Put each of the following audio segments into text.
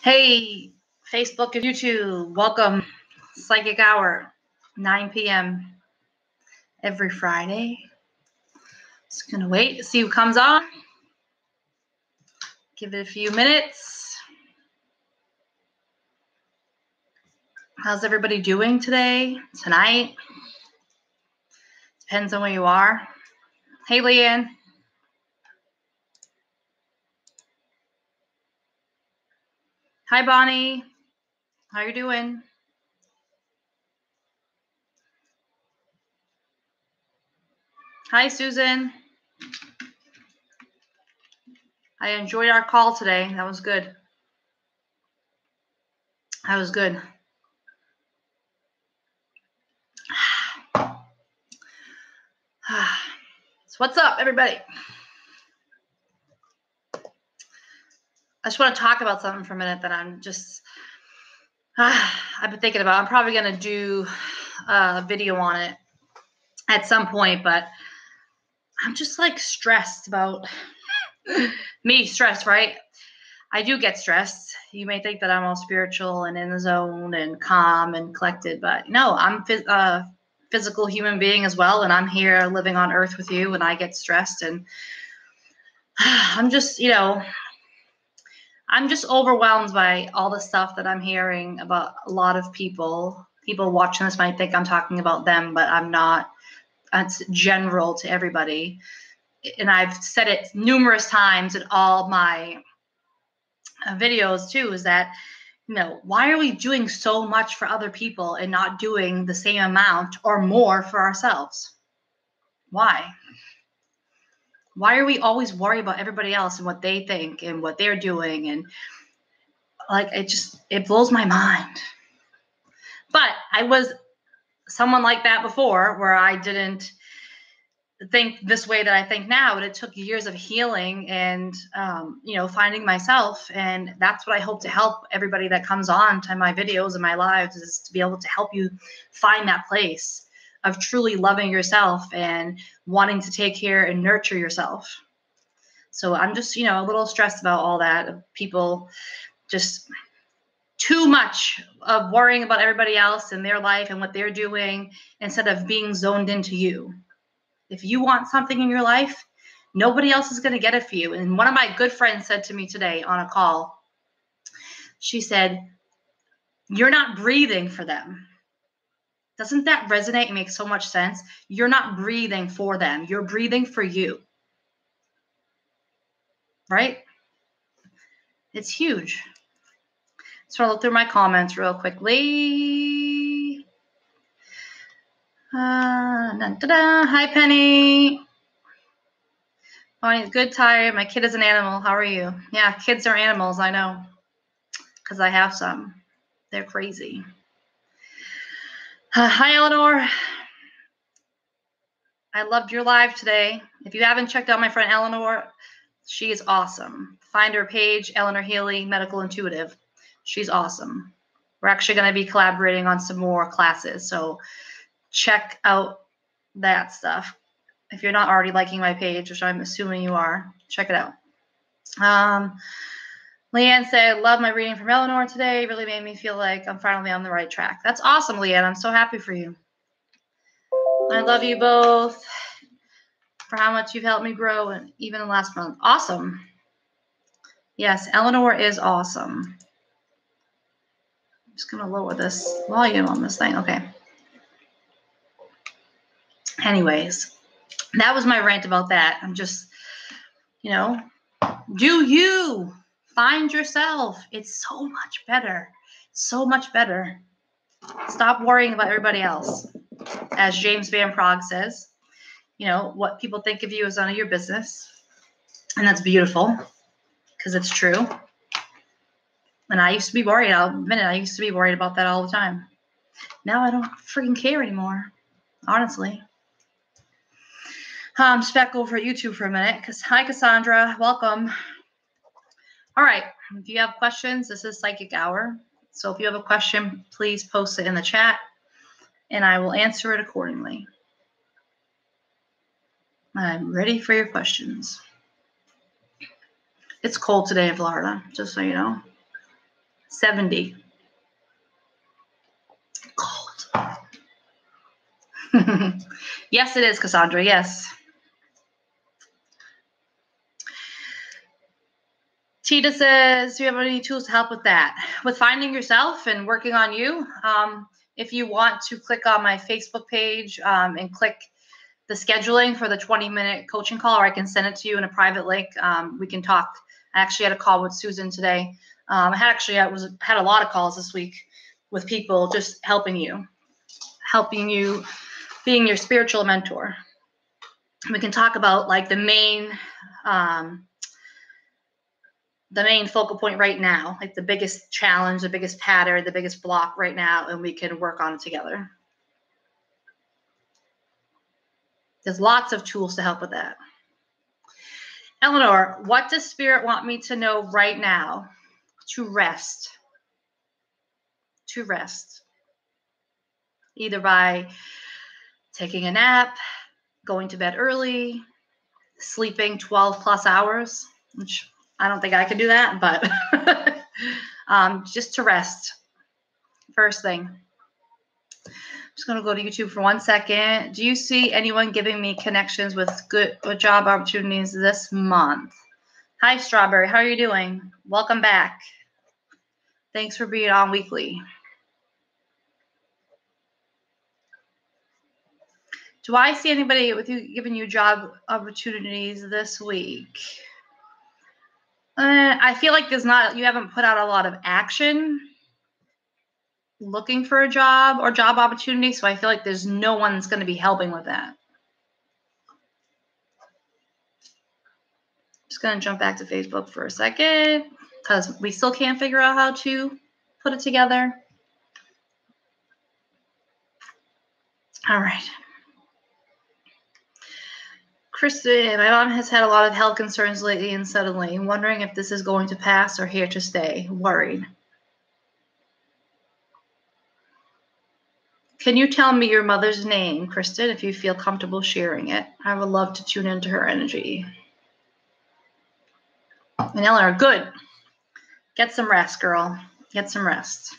Hey, Facebook and YouTube, welcome. Psychic Hour, 9 p.m. every Friday. Just gonna wait to see who comes on. Give it a few minutes. How's everybody doing today, tonight? Depends on where you are. Hey, Leanne. Hi, Bonnie. How you doing? Hi, Susan. I enjoyed our call today. That was good. That was good. So what's up, everybody? I just want to talk about something for a minute that I'm just, I've been thinking about. I'm probably going to do a video on it at some point, but I'm just like stressed about me, stressed, right? I do get stressed. You may think that I'm all spiritual and in the zone and calm and collected, but no, I'm a physical human being as well, and I'm here living on earth with you, and I get stressed, and I'm just, I'm just overwhelmed by all the stuff that I'm hearing about a lot of people. People watching this might think I'm talking about them, but I'm not. It's general to everybody. And I've said it numerous times in all my videos too, is that, why are we doing so much for other people and not doing the same amount or more for ourselves? Why? Why are we always worried about everybody else and what they think and what they're doing? And like, it blows my mind. But I was someone like that before, where I didn't think this way that I think now, but it took years of healing and, finding myself. And that's what I hope to help everybody that comes on to my videos and my lives, is to be able to help you find that place of truly loving yourself and wanting to take care and nurture yourself. So I'm just, a little stressed about all that. People just too much of worrying about everybody else and their life and what they're doing instead of being zoned into you. If you want something in your life, nobody else is going to get it for you. And one of my good friends said to me today on a call, she said, "You're not breathing for them." Doesn't that resonate and make so much sense? You're not breathing for them. You're breathing for you. Right? It's huge. So I'll look through my comments real quickly. Hi, Penny. Bonnie's good, tired. My kid is an animal. How are you? Yeah, kids are animals. I know, because I have some. They're crazy. Hi, Eleanor. I loved your live today. If you haven't checked out my friend Eleanor, she is awesome. Find her page, Eleanor Healy, Medical Intuitive. She's awesome. We're actually going to be collaborating on some more classes, so check out that stuff. If you're not already liking my page, which I'm assuming you are, check it out. Leanne said, "I love my reading from Eleanor today. It really made me feel like I'm finally on the right track." That's awesome, Leanne. I'm so happy for you. I love you both for how much you've helped me grow, and even in the last month. Awesome. Yes, Eleanor is awesome. I'm just going to lower this volume on this thing. Okay. Anyways, that was my rant about that. I'm just, do you find yourself? It's so much better. So much better. Stop worrying about everybody else. As James Van Praagh says, what people think of you is none of your business. And that's beautiful, because it's true. And I used to be worried. I'll admit it. I used to be worried about that all the time. Now I don't freaking care anymore, honestly. Just back over at YouTube for a minute. Hi, Cassandra. Welcome. All right. If you have questions, this is Psychic Hour. So if you have a question, please post it in the chat, and I will answer it accordingly. I'm ready for your questions. It's cold today in Florida, just so you know. 70. Cold. Yes, it is, Cassandra. Yes. Tita says, do you have any tools to help with that? With finding yourself and working on you? If you want to click on my Facebook page and click the scheduling for the 20-minute coaching call, or I can send it to you in a private link. We can talk. I actually had a call with Susan today. I had a lot of calls this week with people just helping you, being your spiritual mentor. We can talk about like the main focal point right now, like the biggest challenge, the biggest pattern, the biggest block right now, and we can work on it together. There's lots of tools to help with that. Eleanor, what does Spirit want me to know right now? To rest. To rest. Either by taking a nap, going to bed early, sleeping 12 plus hours, which I don't think I can do that, but just to rest. First thing. Just going to go to YouTube for 1 second. Do you see anyone giving me connections with good job opportunities this month? Hi, Strawberry. How are you doing? Welcome back. Thanks for being on weekly. Do I see anybody with you giving you job opportunities this week? I feel like you haven't put out a lot of action looking for a job or job opportunity, so I feel like there's no one that's going to be helping with that. Just going to jump back to Facebook for a second because we still can't figure out how to put it together. All right. Kristen, my mom has had a lot of health concerns lately and suddenly. Wondering if this is going to pass or here to stay. Worried. Can you tell me your mother's name, Kristen, if you feel comfortable sharing it? I would love to tune into her energy. And Eleanor, good. Get some rest, girl. Get some rest.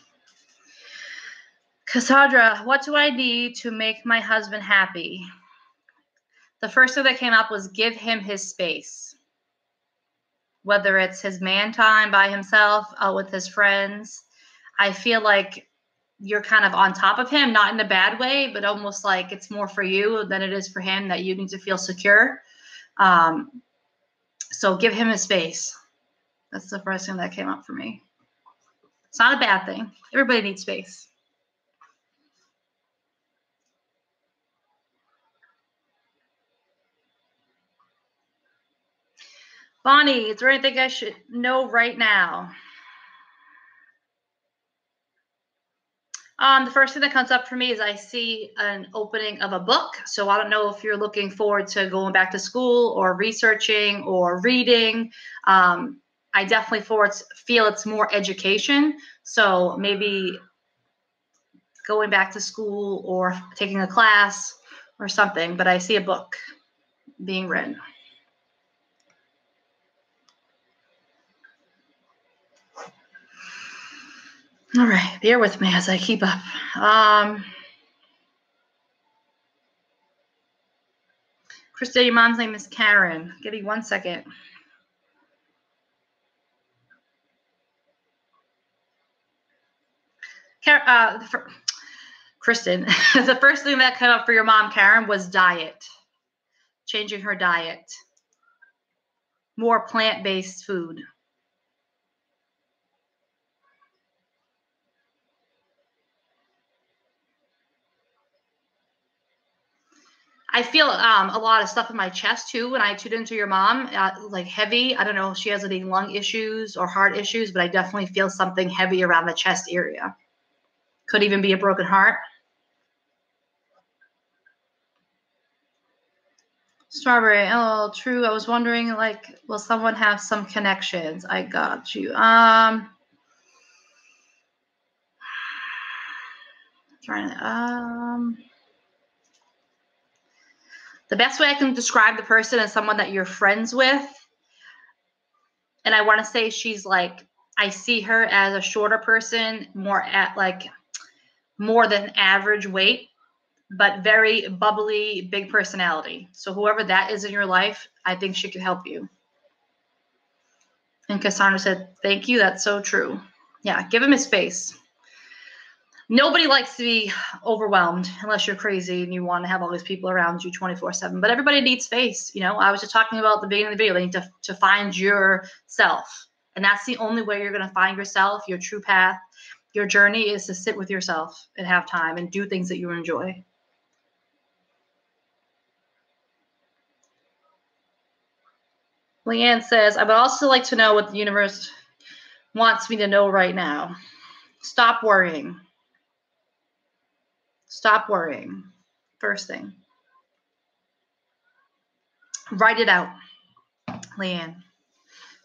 Cassandra, what do I need to make my husband happy? The first thing that came up was give him his space. Whether it's his man time by himself, out with his friends. I feel like you're kind of on top of him, not in a bad way, but almost like it's more for you than it is for him, that you need to feel secure. So give him his space. That's the first thing that came up for me. It's not a bad thing. Everybody needs space. Bonnie, is there anything I should know right now? The first thing that comes up for me is I see an opening of a book. So I don't know if you're looking forward to going back to school or researching or reading. I definitely feel it's more education. So maybe going back to school or taking a class or something. But I see a book being read. All right, bear with me as I keep up. Krista, your mom's name is Karen. Give me 1 second. Kristen, the first thing that came up for your mom, Karen, was diet. Changing her diet. More plant-based food. I feel a lot of stuff in my chest too when I tuned into your mom, like heavy. I don't know if she has any lung issues or heart issues, but I definitely feel something heavy around the chest area. Could even be a broken heart. Strawberry, oh, true. I was wondering, like, will someone have some connections? I got you. The best way I can describe the person is someone that you're friends with. And I want to say she's like, I see her as a shorter person, more than average weight, but very bubbly, big personality. So whoever that is in your life, I think she could help you. And Cassandra said, thank you. That's so true. Yeah, give him his space. Nobody likes to be overwhelmed unless you're crazy and you want to have all these people around you 24/7. But everybody needs space. I was just talking about at the beginning of the video, they need to find yourself. And that's the only way you're going to find yourself, your true path. Your journey is to sit with yourself and have time and do things that you enjoy. Leanne says, I would also like to know what the universe wants me to know right now. Stop worrying. Stop worrying. First thing. Write it out, Leanne.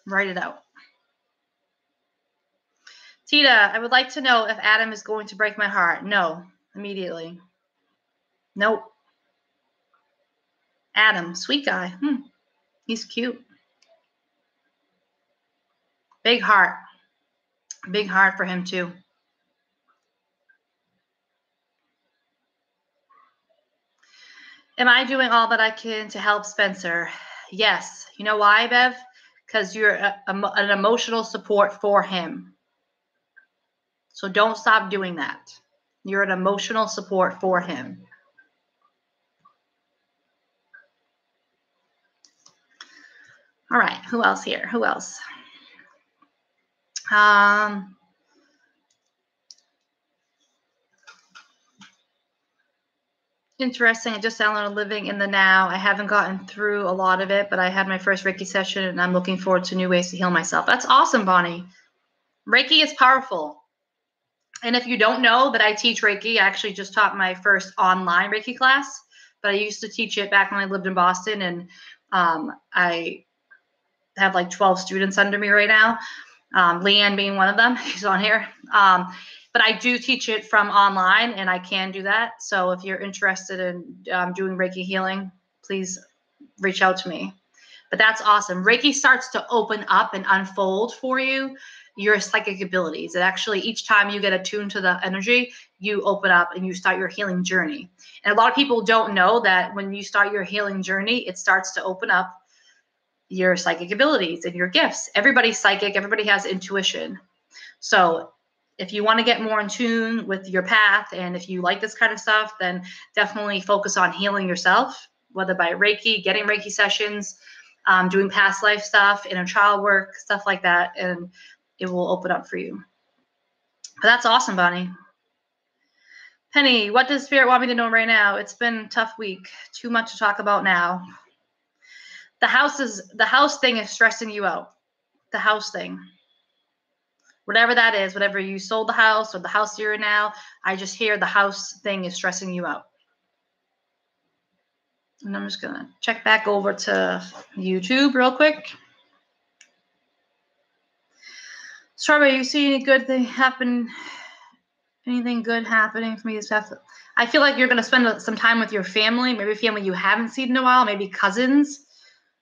Write it out. Tita, I would like to know if Adam is going to break my heart. No, immediately. Nope. Adam, sweet guy. He's cute. Big heart. Big heart for him too. Am I doing all that I can to help Spencer? Yes. You know why, Bev? Because you're an emotional support for him. So don't stop doing that. You're an emotional support for him. All right. Who else here? Who else? Interesting. I just downloaded Living in the Now. I haven't gotten through a lot of it, but I had my first Reiki session and I'm looking forward to new ways to heal myself. That's awesome, Bonnie. Reiki is powerful. And if you don't know that I teach Reiki, I actually just taught my first online Reiki class, but I used to teach it back when I lived in Boston, and I have like 12 students under me right now. Leanne being one of them. She's on here. But I do teach it from online, and I can do that. So if you're interested in doing Reiki healing, please reach out to me. But that's awesome. Reiki starts to open up and unfold for you your psychic abilities. And actually, each time you get attuned to the energy, you open up and you start your healing journey. And a lot of people don't know that when you start your healing journey, it starts to open up your psychic abilities and your gifts. Everybody's psychic. Everybody has intuition. So if you want to get more in tune with your path, and if you like this kind of stuff, then definitely focus on healing yourself, whether by Reiki, getting Reiki sessions, doing past life stuff, inner child work, stuff like that, and it will open up for you. But that's awesome, Bonnie. Penny, what does Spirit want me to know right now? It's been a tough week. Too much to talk about now. The house thing is stressing you out. The house thing. Whatever that is, whatever you sold the house or the house you're in now, I just hear the house thing is stressing you out. And I'm just going to check back over to YouTube real quick. Strawberry, you see any good thing happen? Anything good happening for me this past? I feel like you're going to spend some time with your family, maybe family you haven't seen in a while, maybe cousins.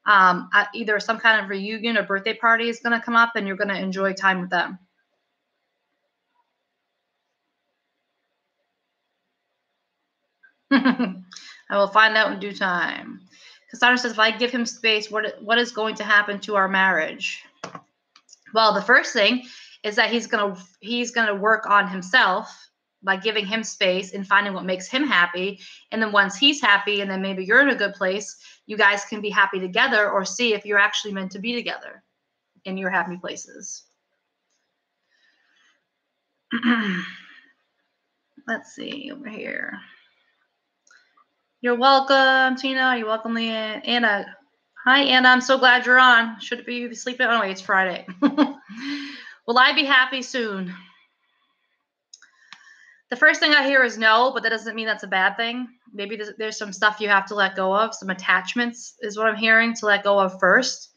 Either some kind of reunion or birthday party is going to come up, and you're going to enjoy time with them. I will find out in due time. Cassandra says, if I give him space, what is going to happen to our marriage? Well, the first thing is that he's gonna work on himself by giving him space and finding what makes him happy. And then once he's happy, and then maybe you're in a good place, you guys can be happy together, or see if you're actually meant to be together in your happy places. Let's see over here. You're welcome, Tina. You're welcome, Leanne. Anna. Hi, Anna. I'm so glad you're on. Should be sleeping? Oh, wait, it's Friday. Will I be happy soon? The first thing I hear is no, but that doesn't mean that's a bad thing. Maybe there's some stuff you have to let go of. Some attachments is what I'm hearing to let go of first.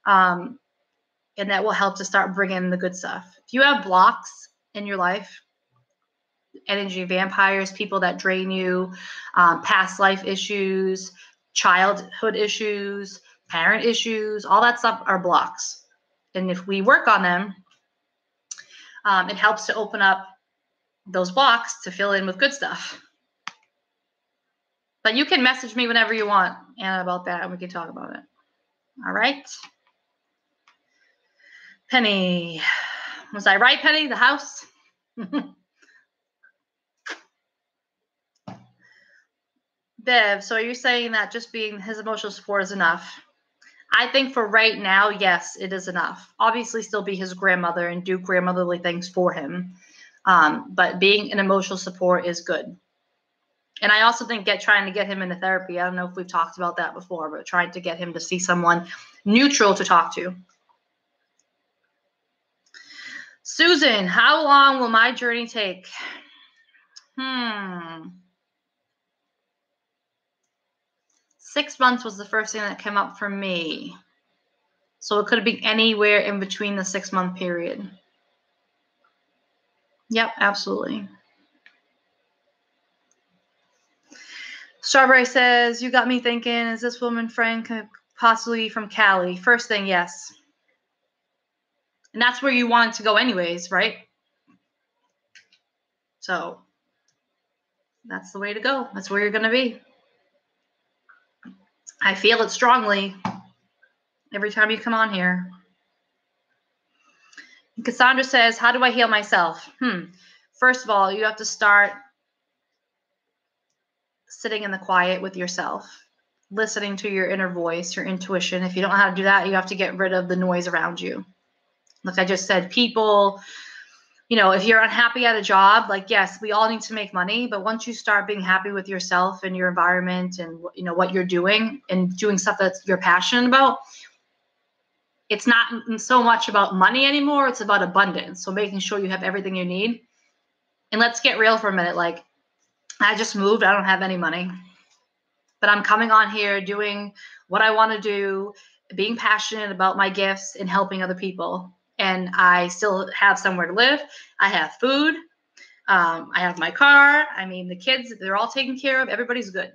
And that will help to start bringing the good stuff. If you have blocks in your life, energy vampires, people that drain you, past life issues, childhood issues, parent issues, all that stuff are blocks. And if we work on them, it helps to open up those blocks to fill in with good stuff. But you can message me whenever you want, Anna, about that, and we can talk about it. All right. Penny. Was I right, Penny? The house? Bev, so are you saying that just being his emotional support is enough? I think for right now, yes, it is enough. Obviously, still be his grandmother and do grandmotherly things for him. But being an emotional support is good. And I also think trying to get him into therapy. I don't know if we've talked about that before, but trying to get him to see someone neutral to talk to. Susan, how long will my journey take? 6 months was the first thing that came up for me. So it could be anywhere in between the 6 month period. Yep, absolutely. Strawberry says, you got me thinking, is this woman friend possibly from Cali? First thing, yes. And that's where you wanted to go anyways, right? So that's the way to go. That's where you're going to be. I feel it strongly every time you come on here. And Cassandra says, how do I heal myself? First of all, you have to start sitting in the quiet with yourself, listening to your inner voice, your intuition. If you don't know how to do that, you have to get rid of the noise around you. Like I just said, people, if you're unhappy at a job, like, yes, we all need to make money. But once you start being happy with yourself and your environment and, what you're doing and doing stuff that you're passionate about, it's not so much about money anymore. It's about abundance. So making sure you have everything you need. And let's get real for a minute. Like, I just moved. I don't have any money. But I'm coming on here doing what I want to do, being passionate about my gifts and helping other people. And I still have somewhere to live. I have food. I have my car. I mean, the kids, they're all taken care of. Everybody's good.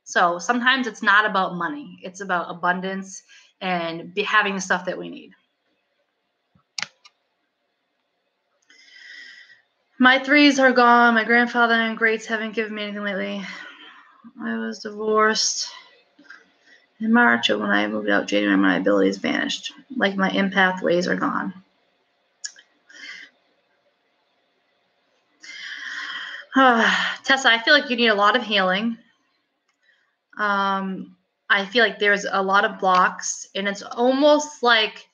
So sometimes it's not about money. It's about abundance and having the stuff that we need. My 3s are gone. My grandfather and greats haven't given me anything lately. I was divorced in March, when I moved out January, my abilities vanished. Like my empath ways are gone. Tessa, I feel like you need a lot of healing. I feel like there's a lot of blocks, and it's almost like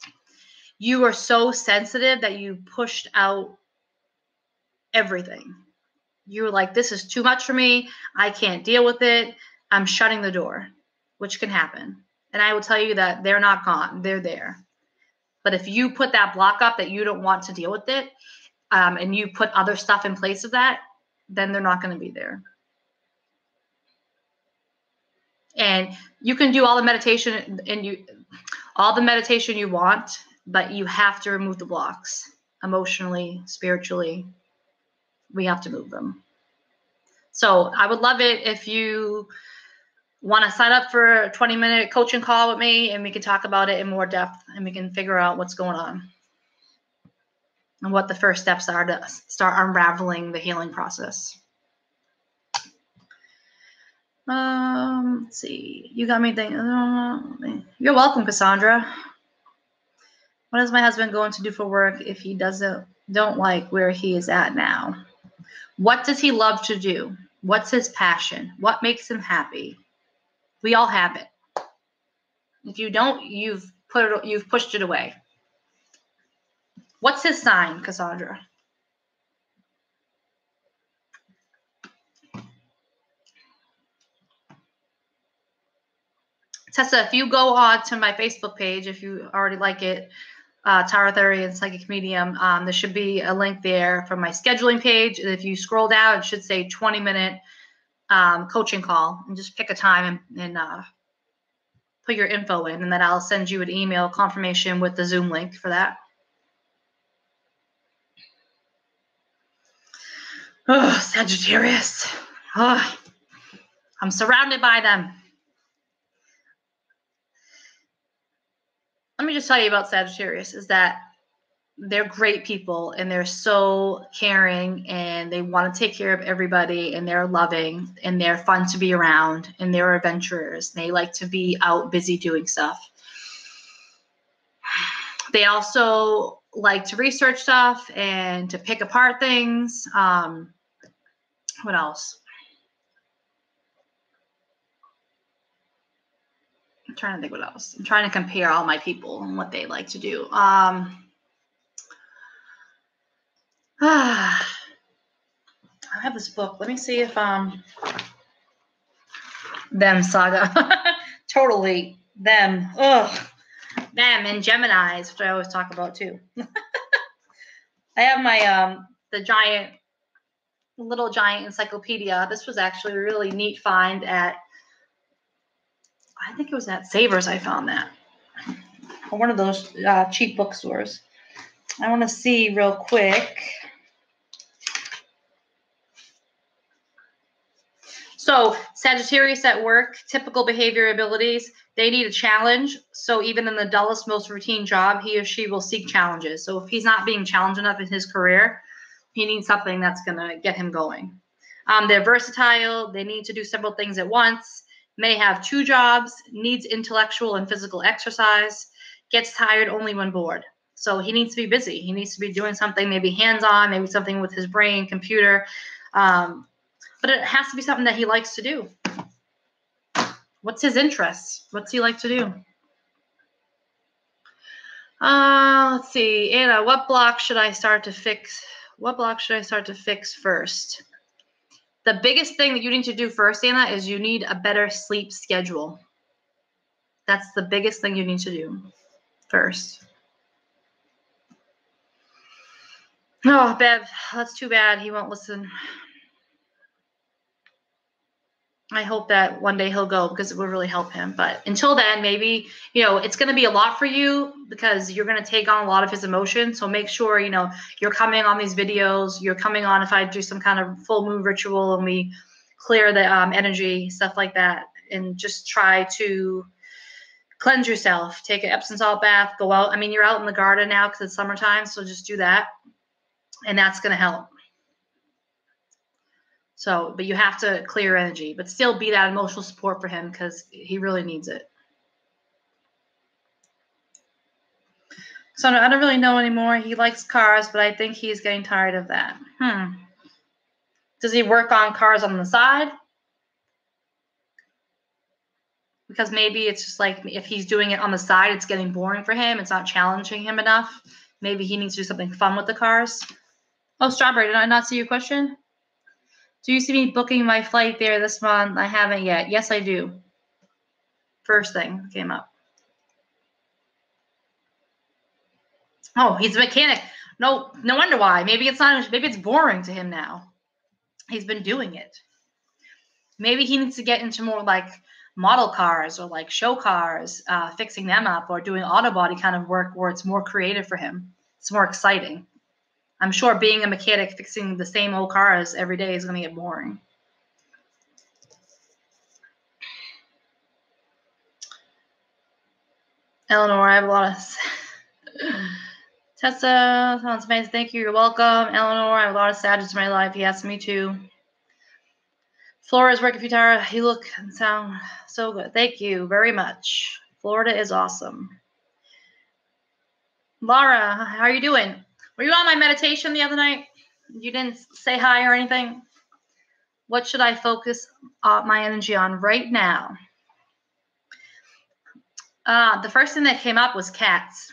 you are so sensitive that you pushed out everything. You're like, this is too much for me. I can't deal with it. I'm shutting the door, which can happen. And I will tell you that they're not gone. They're there. But if you put that block up that you don't want to deal with it, and you put other stuff in place of that, then they're not going to be there. And you can do all the meditation you want, but you have to remove the blocks emotionally, spiritually. We have to move them. So I would love it if you want to sign up for a 20-minute coaching call with me, and we can talk about it in more depth, and we can figure out what's going on and what the first steps are to start unraveling the healing process. Let's see. You got me thinking. You're welcome, Cassandra. What is my husband going to do for work if he don't like where he is at now? What does he love to do? What's his passion? What makes him happy? We all have it. If you don't, you've pushed it away. What's his sign, Cassandra? Tessa, if you go on to my Facebook page, if you already like it, Tarot Theory and Psychic Medium, there should be a link there from my scheduling page. And if you scroll down, it should say 20-minute coaching call, and just pick a time and put your info in, and then I'll send you an email confirmation with the Zoom link for that. Oh, Sagittarius. Oh, I'm surrounded by them. Let me just tell you about Sagittarius is that they're great people, and they're so caring, and they want to take care of everybody, and they're loving, and they're fun to be around, and they're adventurers. They like to be out busy doing stuff. They also like to research stuff and to pick apart things. What else? I'm trying to think what else. I'm trying to compare all my people and what they like to do. I have this book. Let me see if them saga. Totally them. Ugh. Them and Geminis, which I always talk about too. I have my the little giant encyclopedia. This was actually a really neat find at, I think it was at Savers. I found that, or one of those cheap bookstores. I want to see real quick. So Sagittarius at work, typical behavior abilities, they need a challenge. So even in the dullest, most routine job, he or she will seek challenges. So if he's not being challenged enough in his career, he needs something that's going to get him going. They're versatile. They need to do several things at once, may have 2 jobs, needs intellectual and physical exercise, gets tired only when bored. So he needs to be busy. He needs to be doing something, maybe hands-on, maybe something with his brain, computer. But it has to be something that he likes to do. What's his interest? What's he like to do? Let's see. Anna, what block should I start to fix? What block should I start to fix first? The biggest thing that you need to do first, Anna, is you need a better sleep schedule. That's the biggest thing you need to do first. Oh, Bev, that's too bad. He won't listen. I hope that one day he'll go, because it will really help him. But until then, maybe, it's going to be a lot for you, because you're going to take on a lot of his emotions. So make sure, you're coming on these videos. You're coming on if I do some kind of full moon ritual and we clear the energy, stuff like that. And just try to cleanse yourself. Take an Epsom salt bath. Go out. I mean, you're out in the garden now because it's summertime. So just do that. And that's going to help. So, but you have to clear energy, but still be that emotional support for him, because he really needs it. So I don't really know anymore. He likes cars, but I think he's getting tired of that. Does he work on cars on the side? Because maybe it's just like, if he's doing it on the side, it's getting boring for him. It's not challenging him enough. Maybe he needs to do something fun with the cars. Oh, Strawberry, did I not see your question? Do you see me booking my flight there this month? I haven't yet. Yes, I do. First thing came up. Oh, he's a mechanic. No wonder why. Maybe it's boring to him now. He's been doing it. Maybe he needs to get into more like model cars or like show cars, fixing them up, or doing auto body kind of work where it's more creative for him. It's more exciting. I'm sure being a mechanic fixing the same old cars every day is going to get boring. Eleanor, I have a lot of... Tessa, sounds amazing. Thank you. You're welcome. Eleanor, I have a lot of sadness in my life. Yes, me too. Florida's working for Tara. You look and sound so good. Thank you very much. Florida is awesome. Laura, how are you doing? Were you on my meditation the other night? You didn't say hi or anything? What should I focus my energy on right now? The first thing that came up was cats.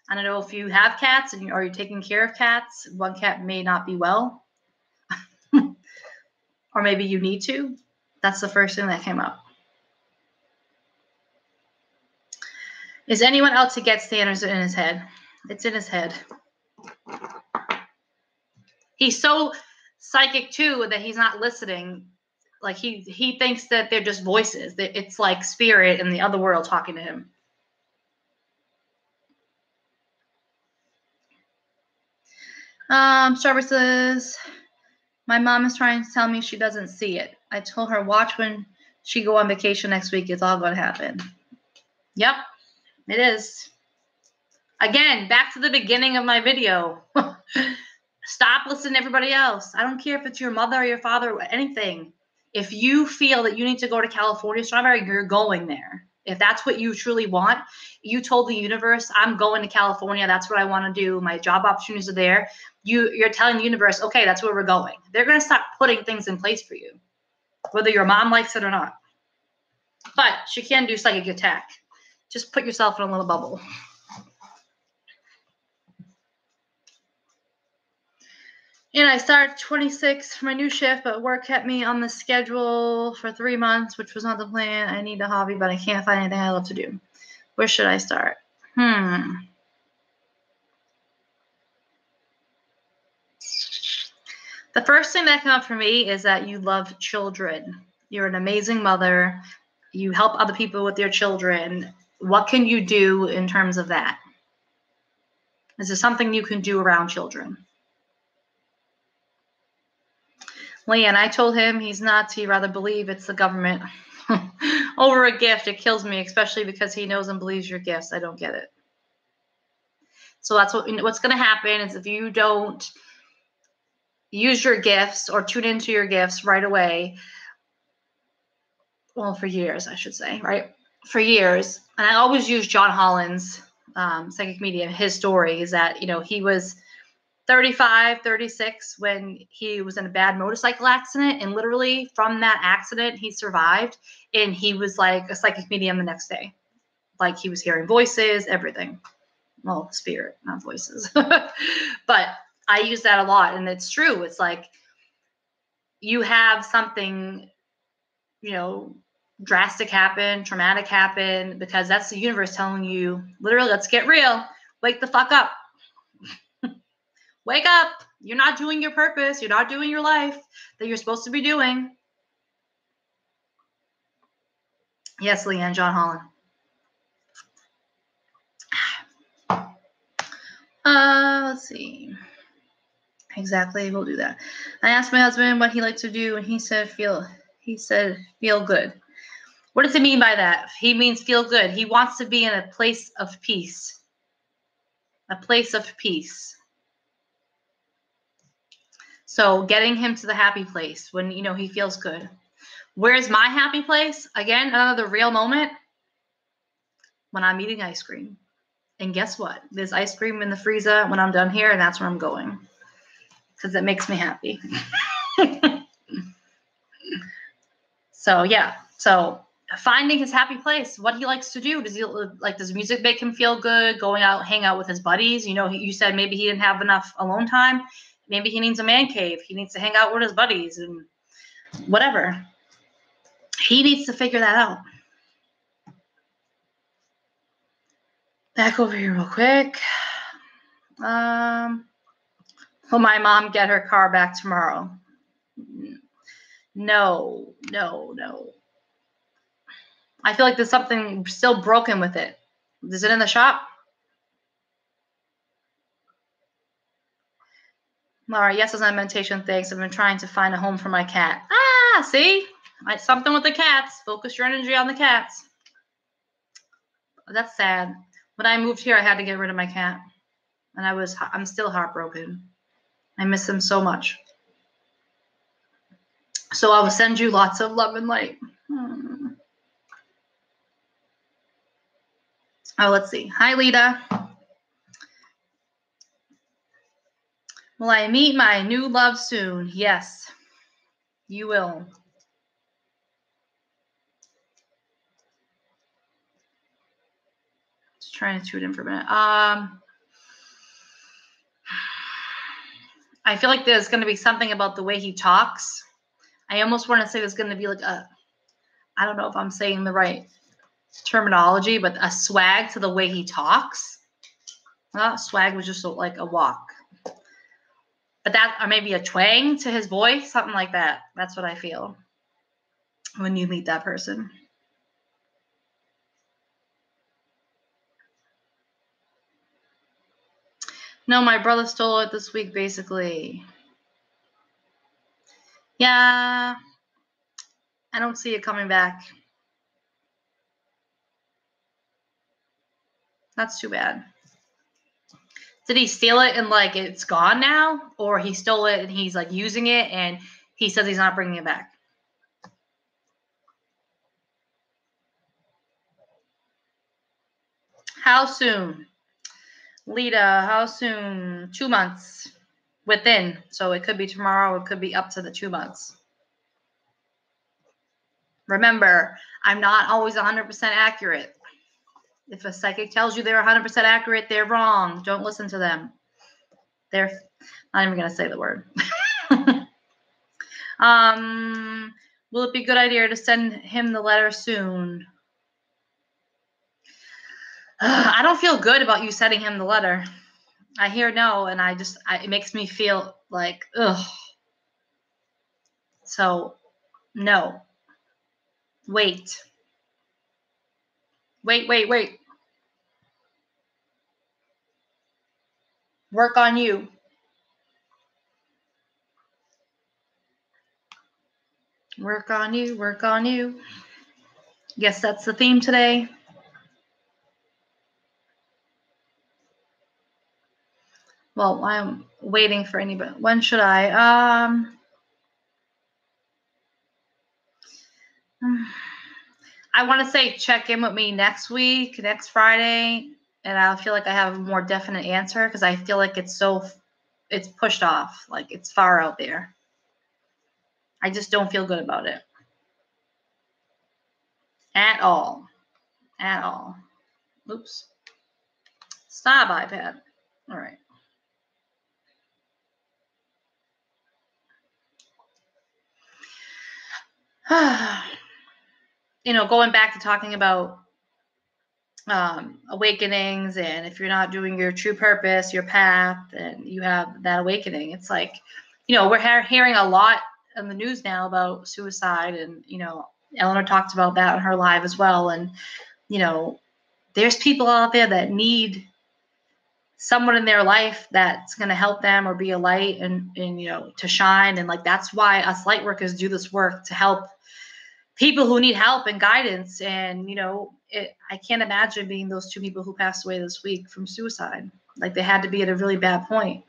I don't know if you have cats and are you taking care of cats. One cat may not be well. Or maybe you need to. That's the first thing that came up. Is anyone else who gets the answer in his head? It's in his head. He's so psychic too that he's not listening. Like he thinks that they're just voices. That it's like spirit in the other world talking to him. Strawberry says, my mom is trying to tell me she doesn't see it. I told her, watch when she go on vacation next week. It's all going to happen. Yep, it is. Again, back to the beginning of my video. Stop listening to everybody else. I don't care if it's your mother or your father or anything. If you feel that you need to go to California Strawberry, you're going there. If that's what you truly want, you told the universe, I'm going to California. That's what I want to do. My job opportunities are there. You're telling the universe, okay, that's where we're going. They're going to start putting things in place for you, whether your mom likes it or not. But she can do psychic attack. Just put yourself in a little bubble. And I started 26 for my new shift, but work kept me on the schedule for 3 months, which was not the plan. I need a hobby, but I can't find anything I love to do. Where should I start? The first thing that came up for me is that you love children. You're an amazing mother. You help other people with their children. What can you do in terms of that? Is there something you can do around children? Leanne, I told him he's nuts. He'd rather believe it's the government over a gift. It kills me, especially because he knows and believes your gifts. I don't get it. So that's what's going to happen is if you don't use your gifts or tune into your gifts right away, well, for years, I should say, right? For years. And I always use John Holland's psychic medium. His story is that, he was 35, 36 when he was in a bad motorcycle accident. And literally from that accident, he survived. And he was like a psychic medium the next day. Like he was hearing voices, everything. Well, spirit, not voices. But I use that a lot. And it's true. It's like you have something, drastic happen, traumatic happen, because that's the universe telling you, literally, let's get real. Wake the fuck up. Wake up. You're not doing your purpose. You're not doing your life that you're supposed to be doing. Yes, Leanne, John Holland. Let's see. Exactly, we'll do that. I asked my husband what he liked to do, and he said feel good. What does he mean by that? He means feel good. He wants to be in a place of peace. A place of peace. So getting him to the happy place when, he feels good. Where's my happy place? Again, another real moment when I'm eating ice cream. And guess what? There's ice cream in the freezer when I'm done here, and that's where I'm going. Because it makes me happy. So, yeah. So finding his happy place, what he likes to do. Does music make him feel good? Going out, hang out with his buddies. You said maybe he didn't have enough alone time. Maybe he needs a man cave. He needs to hang out with his buddies and whatever. He needs to figure that out. Back over here real quick. Will my mom get her car back tomorrow? No. I feel like there's something still broken with it. Is it in the shop? Laura, yes, it's on meditation. Thanks. I've been trying to find a home for my cat. See? Something with the cats. Focus your energy on the cats. That's sad. When I moved here, I had to get rid of my cat. And I'm still heartbroken. I miss him so much. So I will send you lots of love and light. Oh, let's see. Hi, Lita. Will I meet my new love soon? Yes, you will. Just trying to tune in for a minute. I feel like there's going to be something about the way he talks. I almost want to say there's going to be like I don't know if I'm saying the right terminology, but a swag to the way he talks. Swag was just like a walk. But or maybe a twang to his voice, something like that. That's what I feel when you meet that person. No, my brother stole it this week, basically. Yeah, I don't see it coming back. That's too bad. Did he steal it and like it's gone now? Or he stole it and he's like using it and he says he's not bringing it back? How soon? Lita, how soon? 2 months. Within. So it could be tomorrow. It could be up to the 2 months. Remember, I'm not always 100% accurate. If a psychic tells you they're 100% accurate, they're wrong. Don't listen to them. They're not even going to say the word. Will it be a good idea to send him the letter soon? I don't feel good about you sending him the letter. I hear no, and it makes me feel like, ugh. So, no. Wait. Wait. Work on you. Work on you, work on you. Guess that's the theme today. Well, I'm waiting for anybody. When should I? I want to say check in with me next week, next Friday, and I feel like I have a more definite answer because I feel like it's pushed off, like it's far out there. I just don't feel good about it. At all. At all. Oops. Stop, iPad. All right. Going back to talking about awakenings, and if you're not doing your true purpose, your path, and you have that awakening, it's like, we're hearing a lot in the news now about suicide, and Eleanor talked about that on her live as well, and there's people out there that need someone in their life that's going to help them or be a light and to shine, and like that's why us light workers do this work to help people who need help and guidance. And I can't imagine being those 2 people who passed away this week from suicide. Like they had to be at a really bad point.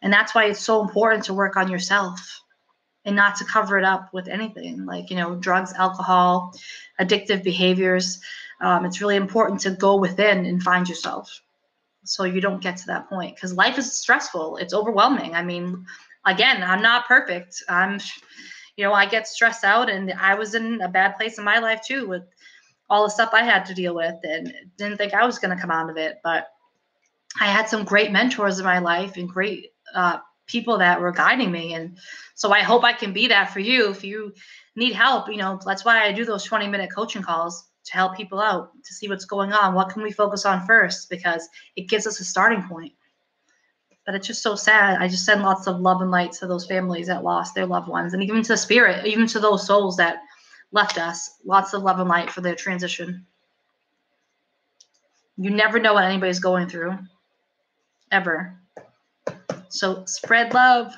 And that's why it's so important to work on yourself and not to cover it up with anything like, drugs, alcohol, addictive behaviors. It's really important to go within and find yourself so you don't get to that point, because life is stressful. It's overwhelming. I mean, again, I'm not perfect. I get stressed out, and I was in a bad place in my life too with all the stuff I had to deal with, and didn't think I was going to come out of it. But I had some great mentors in my life and great people that were guiding me. And so I hope I can be that for you. If you need help, that's why I do those 20-minute coaching calls to help people out, to see what's going on. What can we focus on first? Because it gives us a starting point. But it's just so sad. I just send lots of love and light to those families that lost their loved ones, and even to the spirit, even to those souls that left us. Lots of love and light for their transition. You never know what anybody's going through, ever. So spread love.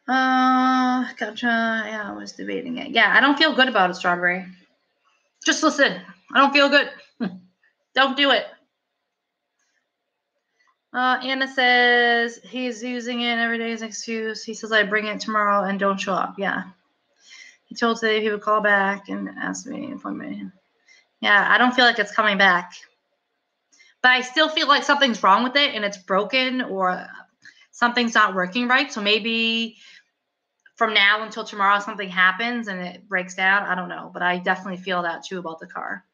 Gotcha. Yeah, I was debating it. Yeah, I don't feel good about it, Strawberry. Just listen. I don't feel good. Don't do it. Anna says he's using it every day as an excuse. He says I bring it tomorrow and don't show up. Yeah. He told today he would call back and ask me for me. Yeah, I don't feel like it's coming back. But I still feel like something's wrong with it and it's broken, or something's not working right. So maybe from now until tomorrow something happens and it breaks down. I don't know. But I definitely feel that too about the car.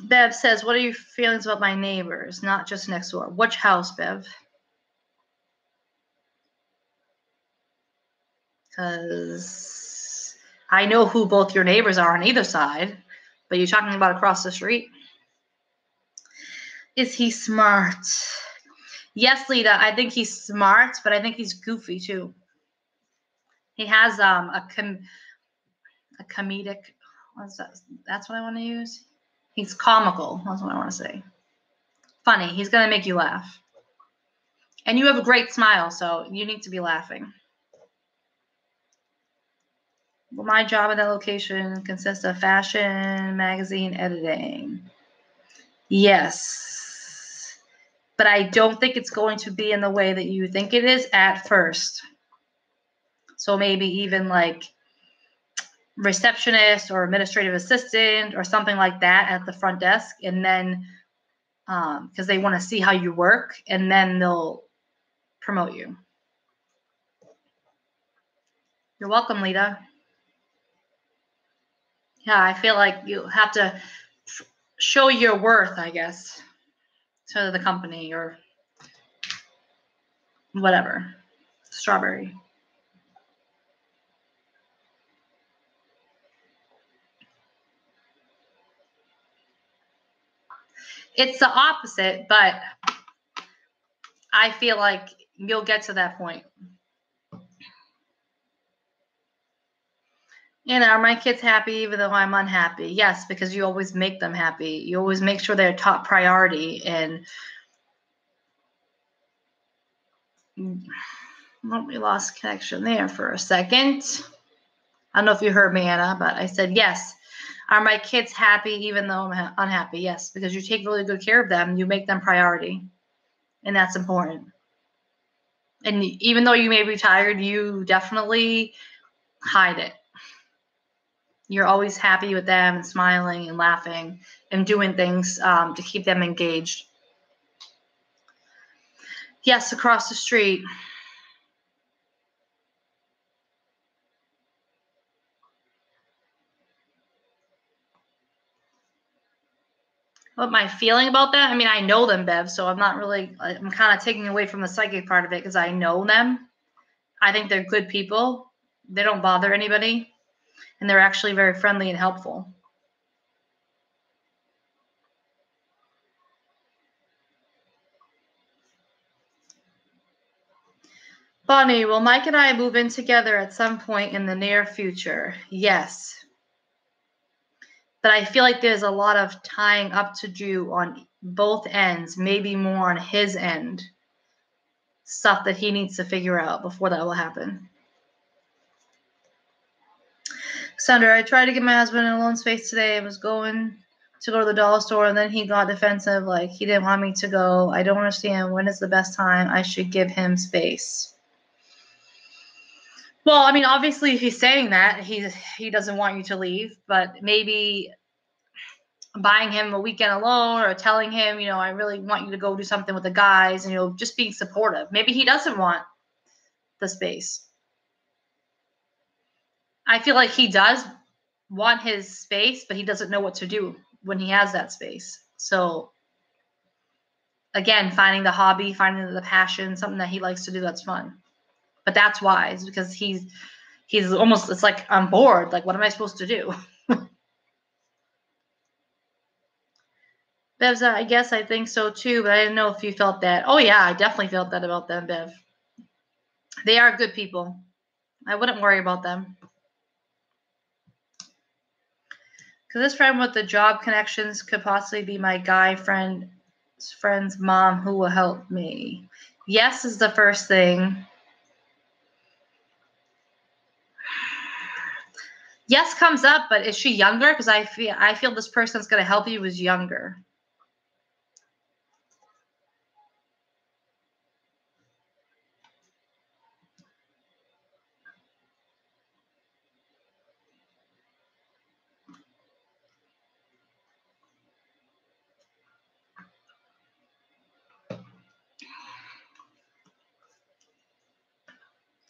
Bev says, what are your feelings about my neighbors, not just next door? Which house, Bev? Because I know who both your neighbors are on either side, but you're talking about across the street. Is he smart? Yes, Lita, I think he's smart, but I think he's goofy too. He has a comedic, what's that? That's what I want to use. He's comical. That's what I want to say. Funny. He's going to make you laugh. And you have a great smile, so you need to be laughing. Well, my job at that location consists of fashion magazine editing. Yes. But I don't think it's going to be in the way that you think it is at first. So maybe even like receptionist or administrative assistant or something like that at the front desk. And then, because they want to see how you work, and then they'll promote you. You're welcome, Lita. Yeah, I feel like you have to show your worth, I guess, to the company or whatever. Strawberry. It's the opposite, but I feel like you'll get to that point. You know, are my kids happy even though I'm unhappy? Yes, because you always make them happy. You always make sure they're top priority. And well, we lost connection there for a second. I don't know if you heard me, Anna, but I said yes. Are my kids happy even though I'm unhappy? Yes, because you take really good care of them. You make them priority. And that's important. And even though you may be tired, you definitely hide it. You're always happy with them and smiling and laughing and doing things to keep them engaged. Yes, across the street. What my feeling about that? I mean, I know them, Bev, so I'm not really, I'm kind of taking away from the psychic part of it because I know them. I think they're good people. They don't bother anybody. And they're actually very friendly and helpful. Bonnie, will Mike and I move in together at some point in the near future? Yes. But I feel like there's a lot of tying up to do on both ends, maybe more on his end. Stuff that he needs to figure out before that will happen. Sandra, I tried to get my husband in alone space today. I was going to go to the dollar store, and then he got defensive, like he didn't want me to go. I don't understand. When is the best time I should give him space? Well, I mean, obviously, if he's saying that, he doesn't want you to leave, but maybe buying him a weekend alone or telling him, you know, I really want you to go do something with the guys, and, you know, just being supportive. Maybe he doesn't want the space. I feel like he does want his space, but he doesn't know what to do when he has that space. So again, finding the hobby, finding the passion, something that he likes to do that's fun. But that's wise because he's almost, it's like, I'm bored. Like, what am I supposed to do? Bev's, I guess I think so too, but I didn't know if you felt that. Oh yeah, I definitely felt that about them, Bev. They are good people. I wouldn't worry about them. Because this friend with the job connections could possibly be my guy friend's mom who will help me. Yes is the first thing. Yes comes up, but is she younger? Because I feel this person's going to help you who's younger.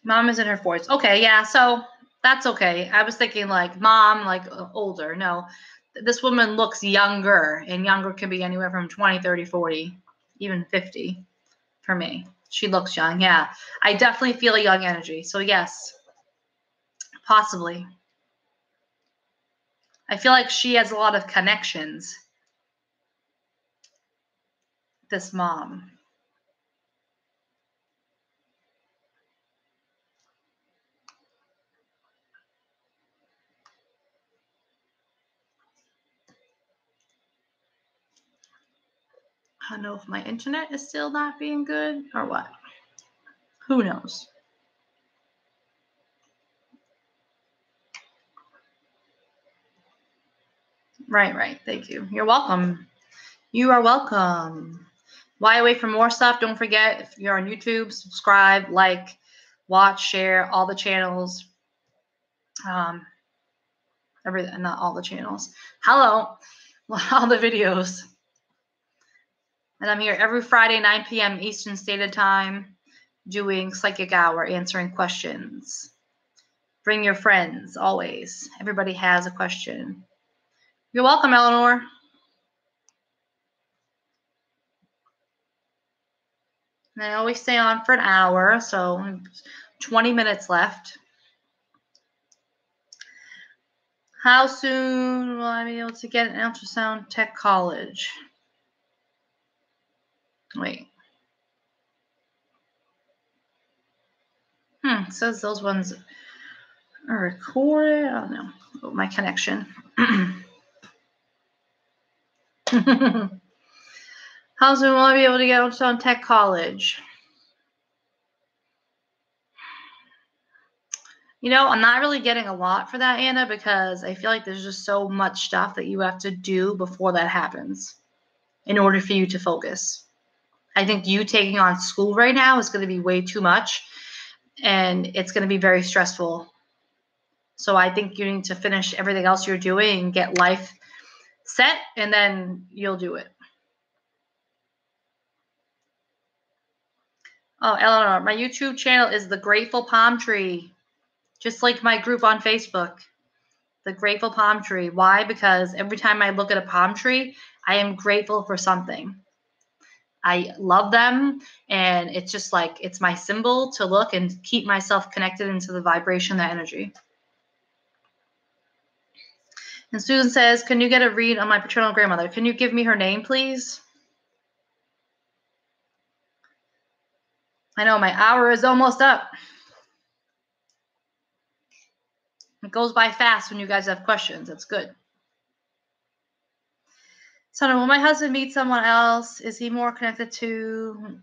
Mom is in her 40s. Okay, yeah, so that's okay. I was thinking like mom, like older. No, this woman looks younger, and younger can be anywhere from 20, 30, 40, even 50 for me. She looks young, yeah. I definitely feel a young energy. So yes, possibly. I feel like she has a lot of connections, this mom. I don't know if my internet is still not being good or what. Who knows? Right. Thank you. You're welcome. You are welcome. Why wait for more stuff? Don't forget, if you're on YouTube, subscribe, like, watch, share all the channels. Everything, not all the channels. Hello, all the videos. And I'm here every Friday, 9 p.m. Eastern Standard Time, doing Psychic Hour, answering questions. Bring your friends, always. Everybody has a question. You're welcome, Eleanor. And I always stay on for an hour, so 20 minutes left. How soon will I be able to get an ultrasound tech college? Wait. It says those ones are recorded. I don't know. Oh, my connection. How soon will I be able to get ultrasound tech college? You know, I'm not really getting a lot for that, Anna, because I feel like there's just so much stuff that you have to do before that happens in order for you to focus. I think you taking on school right now is going to be way too much, and it's going to be very stressful. So I think you need to finish everything else you're doing and get life set, and then you'll do it. Oh, Eleanor, my YouTube channel is The Grateful Palm Tree, just like my group on Facebook. The Grateful Palm Tree. Why? Because every time I look at a palm tree, I am grateful for something. I love them, and it's just like, it's my symbol to look and keep myself connected into the vibration, the energy. And Susan says, can you get a read on my paternal grandmother? Can you give me her name, please? I know my hour is almost up. It goes by fast when you guys have questions. It's good. So, will my husband meet someone else? Is he more connected to...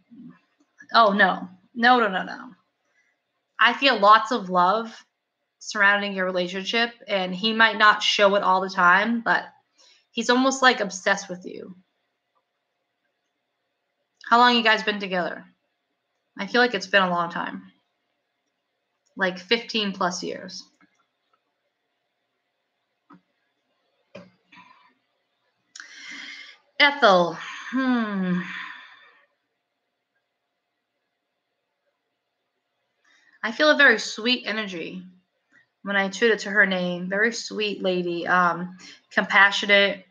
Oh, no. No. I feel lots of love surrounding your relationship, and he might not show it all the time, but he's almost like obsessed with you. How long you guys been together? I feel like it's been a long time. Like 15 plus years. Ethel. I feel a very sweet energy when I attribute it to her name. Very sweet lady. Compassionate.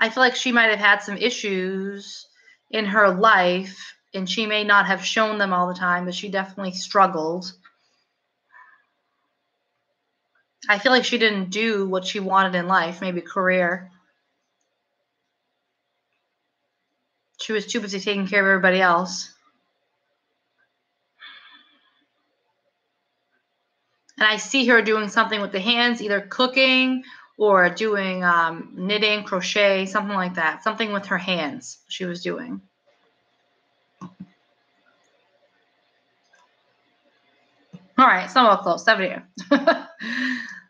I feel like she might have had some issues in her life, and she may not have shown them all the time, but she definitely struggled. I feel like she didn't do what she wanted in life, maybe career. She was too busy taking care of everybody else. And I see her doing something with the hands, either cooking or doing knitting, crochet, something like that. Something with her hands she was doing. All right, somewhat close. 70.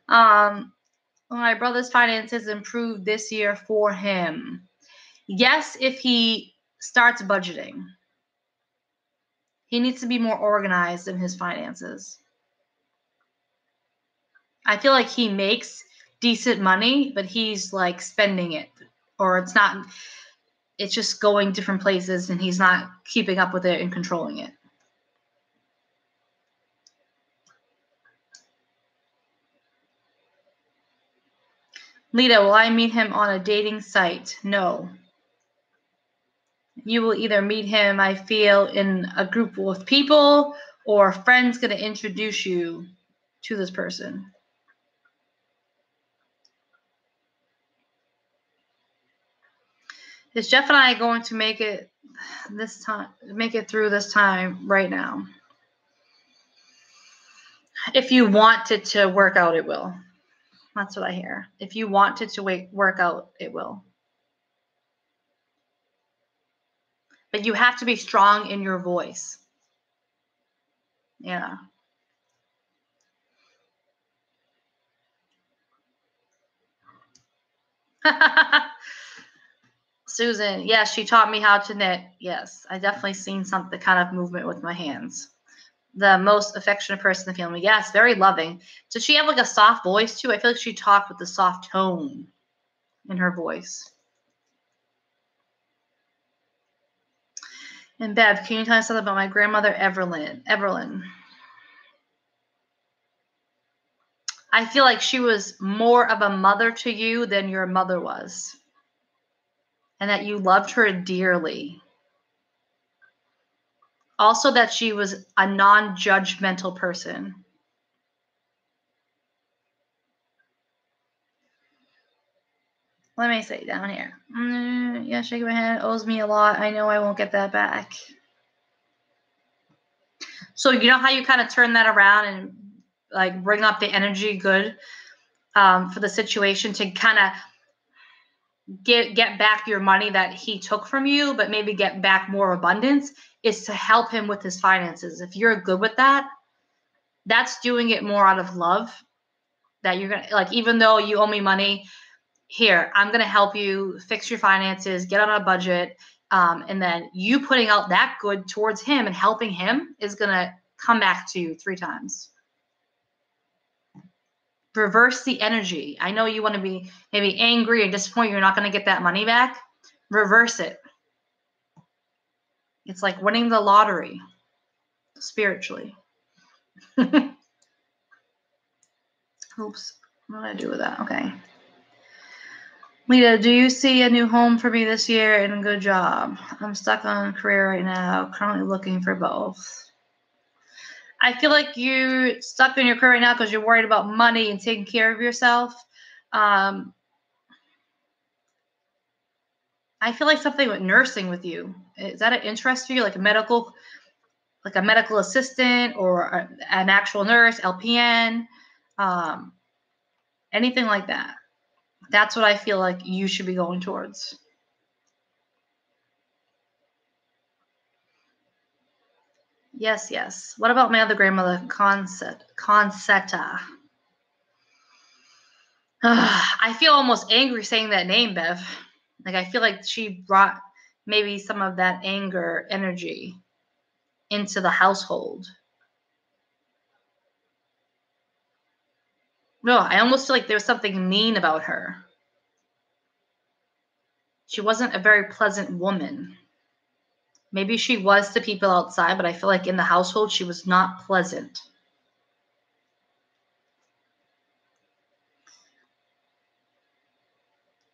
My brother's finances improved this year for him. Yes, if he starts budgeting. He needs to be more organized in his finances. I feel like he makes decent money, but he's like spending it, or it's just going different places and he's not keeping up with it and controlling it. Lita, will I meet him on a dating site? No. You will either meet him, I feel, in a group with people, or a friend's going to introduce you to this person. Is Jeff and I going to make it through this time right now? If you want it to work out, it will. That's what I hear. If you want it to work out, it will. But you have to be strong in your voice. Yeah. Susan, yes, she taught me how to knit. Yes, I definitely seen the kind of movement with my hands. The most affectionate person in the family. Yes, very loving. Does she have like a soft voice too? I feel like she talked with a soft tone in her voice. And Bev, can you tell us something about my grandmother, Evelyn? I feel like she was more of a mother to you than your mother was. And that you loved her dearly. Also that she was a non-judgmental person. Let me say down here. Yeah, shaking my head. Owes me a lot. I know I won't get that back. So you know how you kind of turn that around and like bring up the energy good for the situation to kind of get back your money that he took from you, but maybe get back more abundance, is to help him with his finances. If you're good with that, that's doing it more out of love. That you're gonna, like, even though you owe me money, here, I'm gonna help you fix your finances, get on a budget, and then you putting out that good towards him and helping him is gonna come back to you 3 times. Reverse the energy. I know you want to be maybe angry and disappointed you're not going to get that money back. Reverse it. It's like winning the lottery spiritually. Oops. What did I do with that? Okay. Lita, do you see a new home for me this year and a good job? I'm stuck on a career right now, currently looking for both. I feel like you're stuck in your career right now because you're worried about money and taking care of yourself. I feel like something with nursing with you. Is that an interest for you, like a medical assistant or an actual nurse, LPN, anything like that? That's what I feel like you should be going towards. Yes, yes. What about my other grandmother, Concetta? I feel almost angry saying that name, Bev. Like, I feel like she brought maybe some of that anger energy into the household. No, I almost feel like there was something mean about her. She wasn't a very pleasant woman. Maybe she was to people outside, but I feel like in the household, she was not pleasant.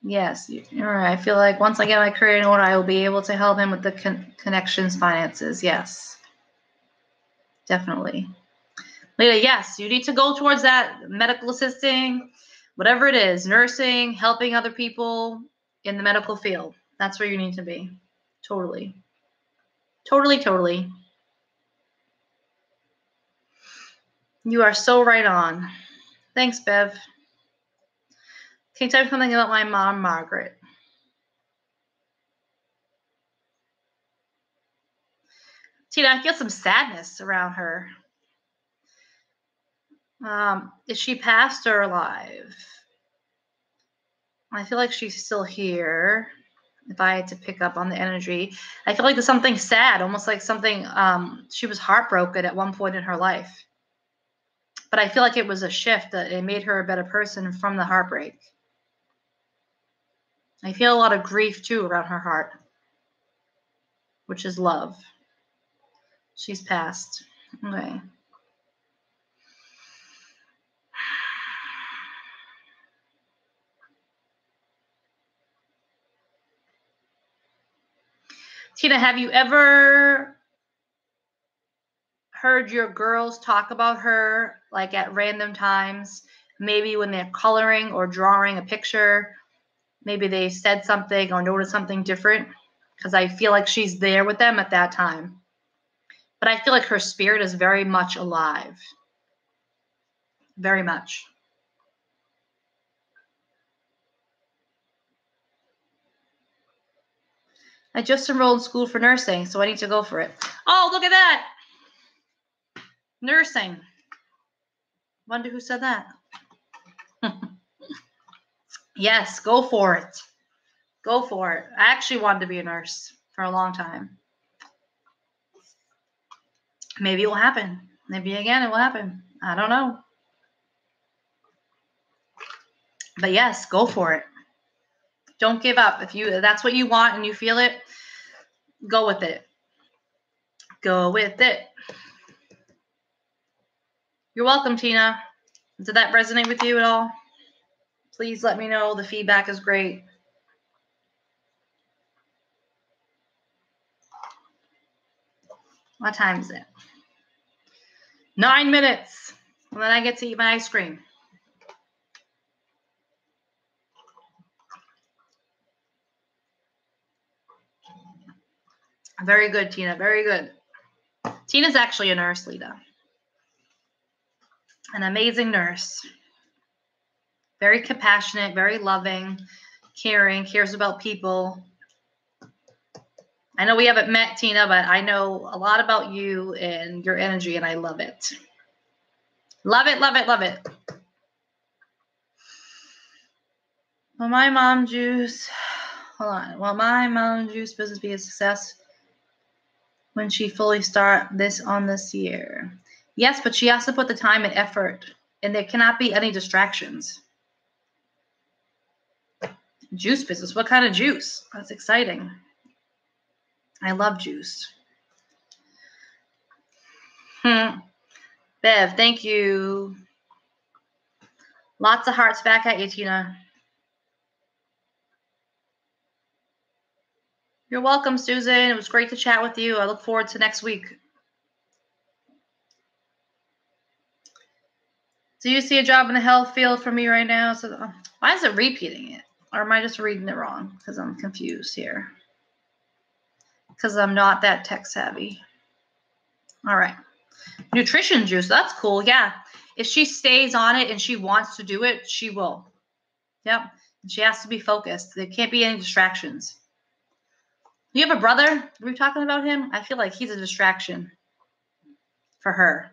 Yes, you're right. I feel like once I get my career in order, I will be able to help him with the connections, finances. Yes, definitely. Lita, yes, you need to go towards that medical assisting, whatever it is, nursing, helping other people in the medical field. That's where you need to be. Totally. Totally, totally. You are so right on. Thanks, Bev. Can you tell me something about my mom, Margaret? Tina, I feel some sadness around her. Is she passed or alive? I feel like she's still here. If I had to pick up on the energy, I feel like there's something sad, almost like something, she was heartbroken at one point in her life. But I feel like it was a shift, that it made her a better person from the heartbreak. I feel a lot of grief too around her heart, which is love. She's passed. Okay. Tina, have you ever heard your girls talk about her, like at random times? Maybe when they're coloring or drawing a picture, maybe they said something or noticed something different, because I feel like she's there with them at that time. But I feel like her spirit is very much alive. Very much. I just enrolled in school for nursing, so I need to go for it. Oh, look at that. Nursing. Wonder who said that. Yes, go for it. Go for it. I actually wanted to be a nurse for a long time. Maybe it will happen. Maybe again it will happen. I don't know. But yes, go for it. Don't give up. If that's what you want and you feel it, go with it. Go with it. You're welcome, Tina. Did that resonate with you at all? Please let me know. The feedback is great. What time is it? 9 minutes. And then I get to eat my ice cream. Very good, Tina. Very good. Tina's actually a nurse, Lita. An amazing nurse. Very compassionate, very loving, caring, cares about people. I know we haven't met, Tina, but I know a lot about you and your energy, and I love it. Love it, love it, love it. Will my mom juice business be a success when she fully start this year? Yes, but she has to put the time and effort, and there cannot be any distractions. Juice business. What kind of juice? That's exciting. I love juice. Bev, thank you. Lots of hearts back at you, Tina. You're welcome, Susan. It was great to chat with you. I look forward to next week. Do you see a job in the health field for me right now? So, why is it repeating it? Or am I just reading it wrong? Because I'm confused here. Because I'm not that tech savvy. All right. Nutrition juice. That's cool. Yeah. If she stays on it and she wants to do it, she will. Yep. She has to be focused. There can't be any distractions. You have a brother? Are we talking about him? I feel like he's a distraction for her.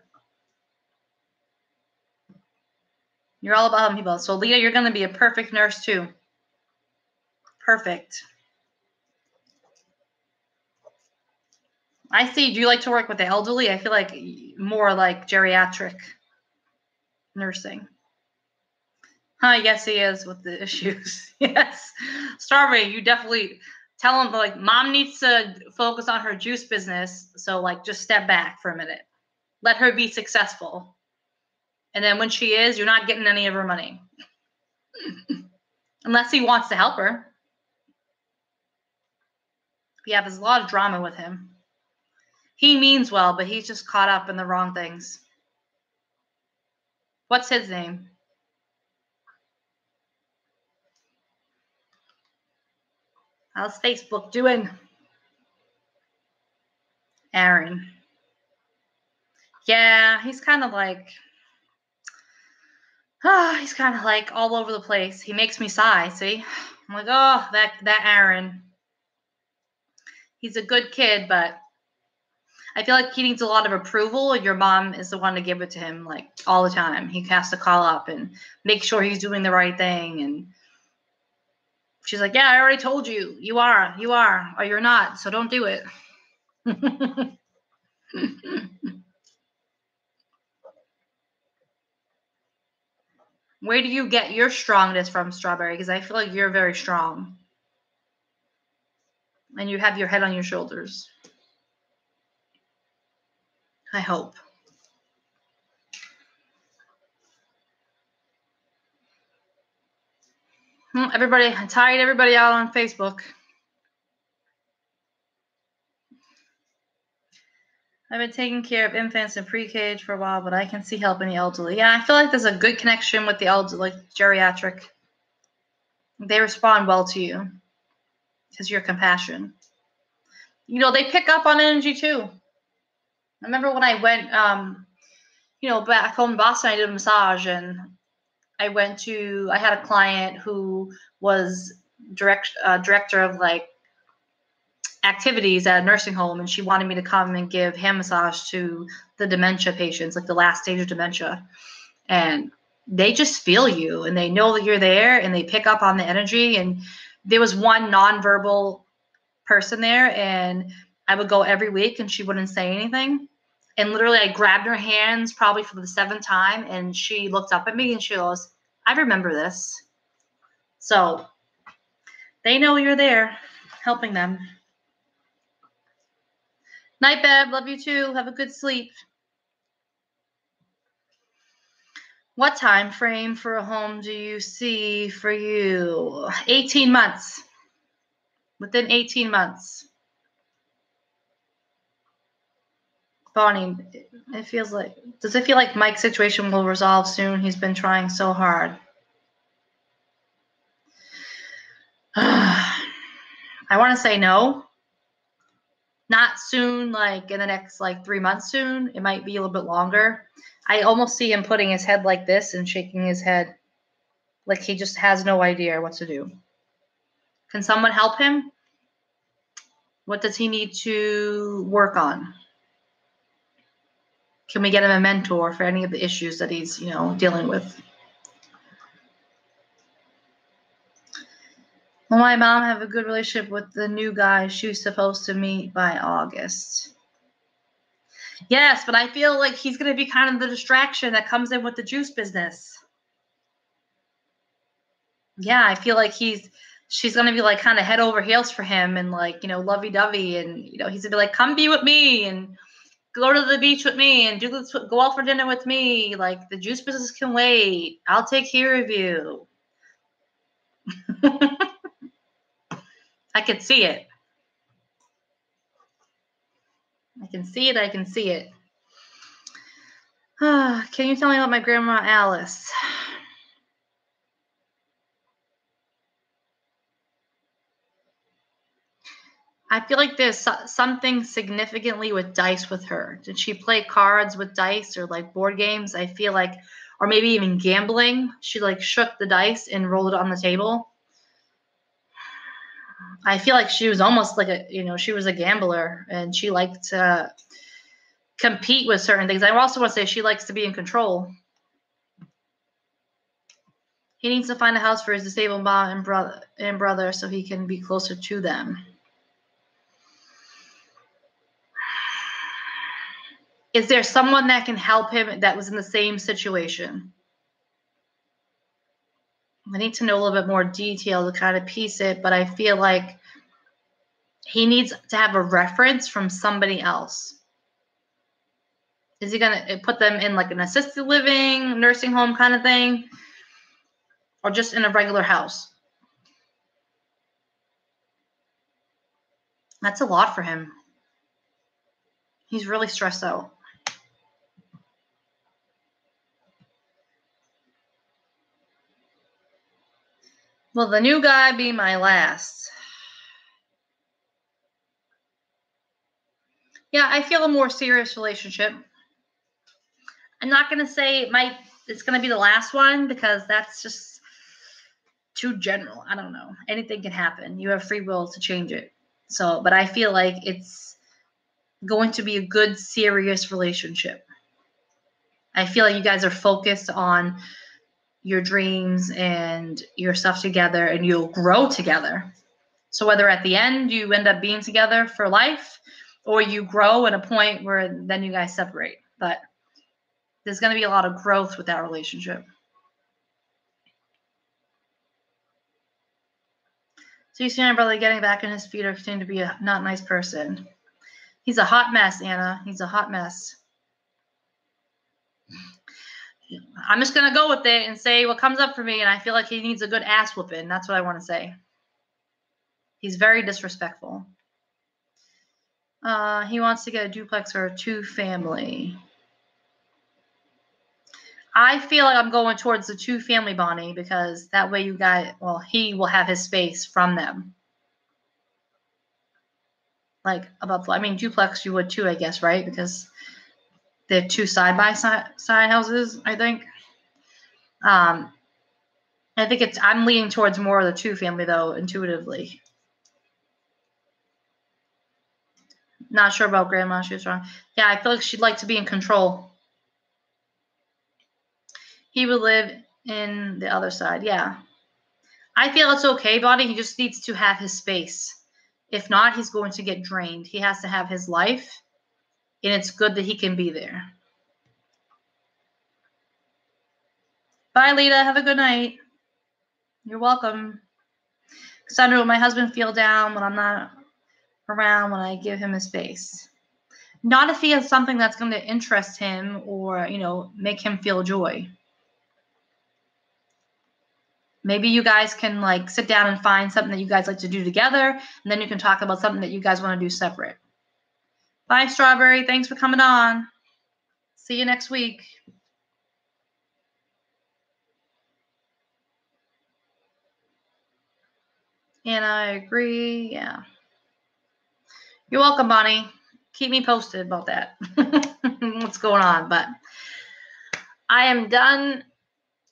You're all about helping people. So, Leah, you're going to be a perfect nurse, too. Perfect. I see. Do you like to work with the elderly? I feel like more like geriatric nursing. Huh, yes, he is with the issues. Yes. Strawberry, you definitely tell him, like, mom needs to focus on her juice business. So, like, just step back for a minute. Let her be successful. And then when she is, you're not getting any of her money. Unless he wants to help her. Yeah, there's a lot of drama with him. He means well, but he's just caught up in the wrong things. What's his name? How's Facebook doing? Aaron. Yeah, he's kind of like all over the place. He makes me sigh, see? I'm like, oh, that Aaron. He's a good kid, but I feel like he needs a lot of approval. Your mom is the one to give it to him, like, all the time. He has to call up and make sure he's doing the right thing. And she's like, yeah, I already told you. You are, or you're not, so don't do it. Where do you get your strongness from, Strawberry? Because I feel like you're very strong. And you have your head on your shoulders. I hope. I tired everybody out on Facebook. I've been taking care of infants in pre-K for a while, but I can see helping the elderly. Yeah, I feel like there's a good connection with the elderly, like geriatric. They respond well to you because you're compassion. You know, they pick up on energy too. I remember when I went, back home in Boston, I did a massage, and I had a client who was director of like activities at a nursing home, and she wanted me to come and give hand massage to the dementia patients, like the last stage of dementia. And they just feel you and they know that you're there and they pick up on the energy. And there was one nonverbal person there, and I would go every week and she wouldn't say anything. And literally I grabbed her hands probably for the 7th time, and she looked up at me and she goes, I remember this. So they know you're there helping them. Night, Bev. Love you too. Have a good sleep. What time frame for a home do you see for you? 18 months. Within 18 months. Bonnie, it feels like, does it feel like Mike's situation will resolve soon? He's been trying so hard. I want to say no. Not soon, like in the next 3 months soon. It might be a little bit longer. I almost see him putting his head like this and shaking his head like he just has no idea what to do. Can someone help him? What does he need to work on? Can we get him a mentor for any of the issues that he's, dealing with? Will my mom have a good relationship with the new guy she's supposed to meet by August? Yes, but I feel like he's going to be kind of the distraction that comes in with the juice business. Yeah, I feel like she's going to be kind of head over heels for him and lovey-dovey, and he's going to be like, come be with me and go to the beach with me and go out for dinner with me. Like, the juice business can wait. I'll take care of you. I can see it. I can see it. Can you tell me about my grandma Alice? I feel like there's something significantly with dice with her. Did she play cards with dice or board games? I feel like, or maybe even gambling. She shook the dice and rolled it on the table. I feel like she was almost she was a gambler, and she liked to compete with certain things. I also want to say she likes to be in control. He needs to find a house for his disabled mom and brother so he can be closer to them. Is there someone that can help him that was in the same situation? I need to know a little bit more detail to kind of piece it, but I feel like he needs to have a reference from somebody else. Is he going to put them in an assisted living, nursing home kind of thing? Or just in a regular house? That's a lot for him. He's really stressed out. Will the new guy be my last? Yeah, I feel a more serious relationship. I'm not going to say it's going to be the last one because that's just too general. I don't know. Anything can happen. You have free will to change it. But I feel like it's going to be a good, serious relationship. I feel like you guys are focused on your dreams and your stuff together, and you'll grow together. So whether at the end you end up being together for life, or you grow at a point where then you guys separate. But there's going to be a lot of growth with that relationship. So you see my brother getting back on his feet or continuing to be a not nice person. He's a hot mess, Anna. He's a hot mess. I'm just going to go with it and say what comes up for me, and I feel like he needs a good ass whooping. That's what I want to say. He's very disrespectful. He wants to get a duplex or a 2-family. I feel like I'm going towards the 2-family, Bonnie, because that way he will have his space from them. Duplex you would too, I guess, right? Because they're 2 side-by-side houses, I think. I think I'm leaning towards more of the 2-family, though, intuitively. Not sure about grandma. She was wrong. Yeah, I feel like she'd like to be in control. He would live in the other side. Yeah. I feel it's okay, buddy. He just needs to have his space. If not, he's going to get drained. He has to have his life, and it's good that he can be there. Bye, Lita. Have a good night. You're welcome. Cassandra, will my husband feel down when I'm not around when I give him his space? Not if he has something that's going to interest him or, make him feel joy. Maybe you guys can like sit down and find something that you guys like to do together, and then you can talk about something that you guys want to do separate. Bye, Strawberry. Thanks for coming on. See you next week. And I agree. Yeah. You're welcome, Bonnie. Keep me posted about that. What's going on? But I am done.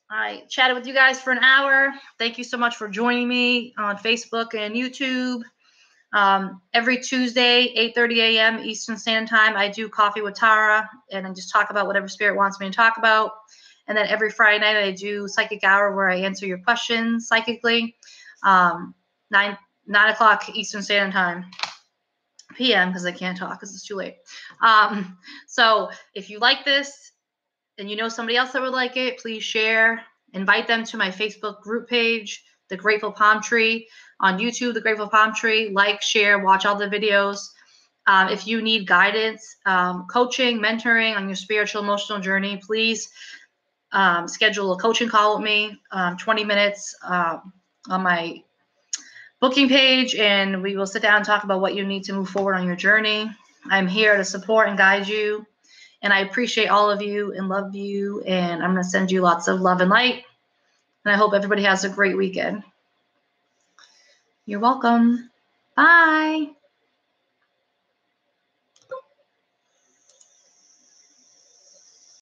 I chatted with you guys for an hour. Thank you so much for joining me on Facebook and YouTube. Every Tuesday, 8:30 a.m. Eastern Standard Time, I do Coffee with Tara, and I just talk about whatever Spirit wants me to talk about. And then every Friday night, I do Psychic Hour, where I answer your questions psychically. 9 o'clock Eastern Standard Time. PM, because I can't talk because it's too late. So if you like this and you know somebody else that would like it, please share. Invite them to my Facebook group page, The Grateful Palm Tree. On YouTube, The Grateful Palm Tree. Like, share, watch all the videos. If you need guidance, coaching, mentoring on your spiritual, emotional journey, please schedule a coaching call with me, 20 minutes on my booking page, and we will sit down and talk about what you need to move forward on your journey. I'm here to support and guide you, and I appreciate all of you and love you, and I'm going to send you lots of love and light, and I hope everybody has a great weekend. You're welcome. Bye.